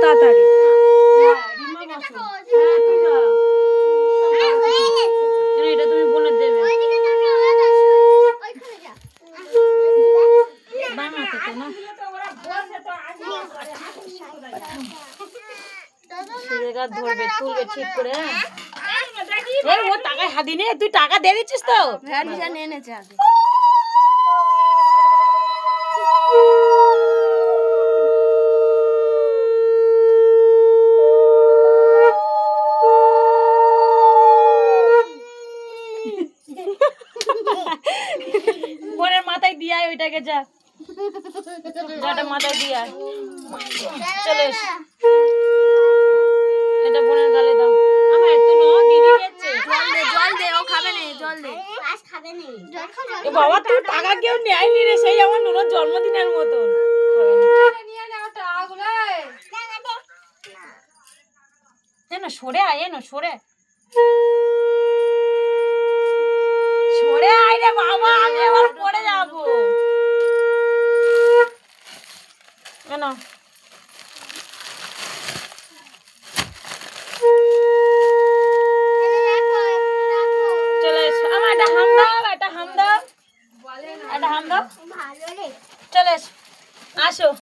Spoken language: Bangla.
তাড়াতাড়ি। এটা তুমি বোনের দেবে। ধরবে তুলবে ঠিক করে। ও টাকায় হাতি নে, তুই টাকা দিয়ে দিচ্ছিস তো? হ্যাঁ নিয়ে এনেছে আগে। বোনের মাথায় দিয়ে আয় ওইটাকে, যা যাটা মাথায় দিয়ে আয়। চলে এস, এটা বোনের গালে দাও। আমার এত ন দিদি যাচ্ছে। জল দে, ও খাবে না, জল দে। এ বাবা তুই টাকা কেউ নেয়নি রে, সেই আমার নুনোর জন্মদিনের মতন। না সরে আয়, না সরে সরে আয় রে বাবা, আমি এবার পড়ে যাবো। কেন চলে এসো। আমার একটা হাম দাও, একটা হাম দাও, একটা হাম দাও। চলে এসো, আসো।